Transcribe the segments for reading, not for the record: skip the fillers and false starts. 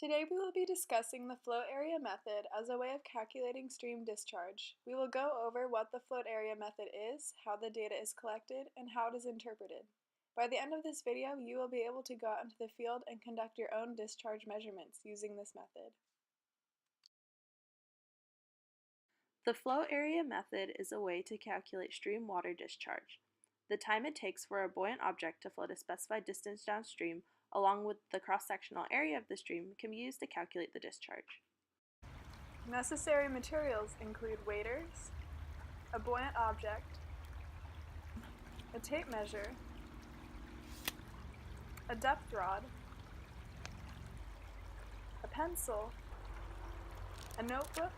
Today we will be discussing the float area method as a way of calculating stream discharge. We will go over what the float area method is, how the data is collected, and how it is interpreted. By the end of this video, you will be able to go out into the field and conduct your own discharge measurements using this method. The float area method is a way to calculate stream water discharge. The time it takes for a buoyant object to float a specified distance downstream, along with the cross-sectional area of the stream, can be used to calculate the discharge. Necessary materials include waders, a buoyant object, a tape measure, a depth rod, a pencil, a notebook,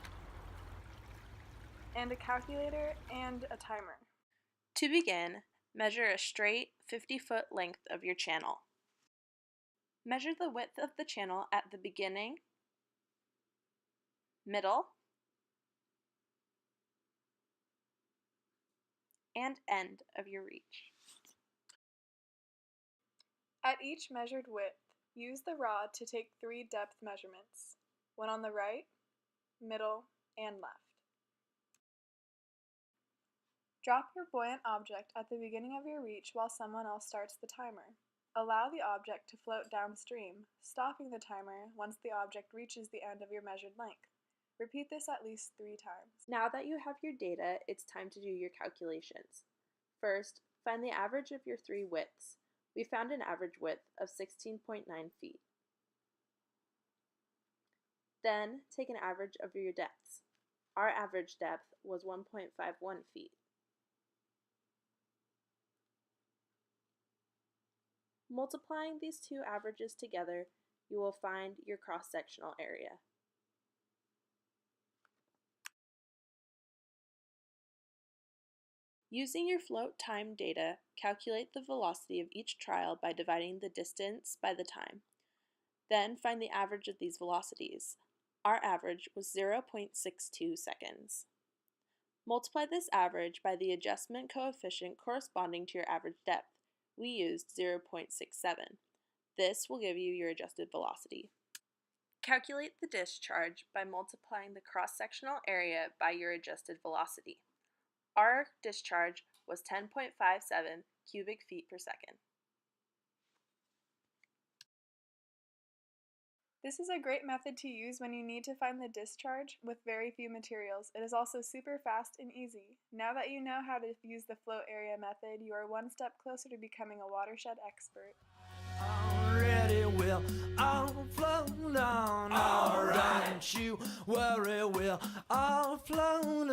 and a calculator and a timer. To begin, measure a straight 50-foot length of your channel. Measure the width of the channel at the beginning, middle, and end of your reach. At each measured width, use the rod to take 3 depth measurements, one on the right, middle, and left. Drop your buoyant object at the beginning of your reach while someone else starts the timer. Allow the object to float downstream, stopping the timer once the object reaches the end of your measured length. Repeat this at least 3 times. Now that you have your data, it's time to do your calculations. First, find the average of your 3 widths. We found an average width of 16.9 feet. Then, take an average of your depths. Our average depth was 1.51 feet. Multiplying these 2 averages together, you will find your cross-sectional area. Using your float time data, calculate the velocity of each trial by dividing the distance by the time. Then find the average of these velocities. Our average was 0.62 seconds. Multiply this average by the adjustment coefficient corresponding to your average depth. We used 0.67. This will give you your adjusted velocity. Calculate the discharge by multiplying the cross-sectional area by your adjusted velocity. Our discharge was 10.57 cubic feet per second. This is a great method to use when you need to find the discharge with very few materials. It is also super fast and easy. Now that you know how to use the float area method, you are one step closer to becoming a watershed expert. Already will all float on. All right. Don't you worry, we'll all float on.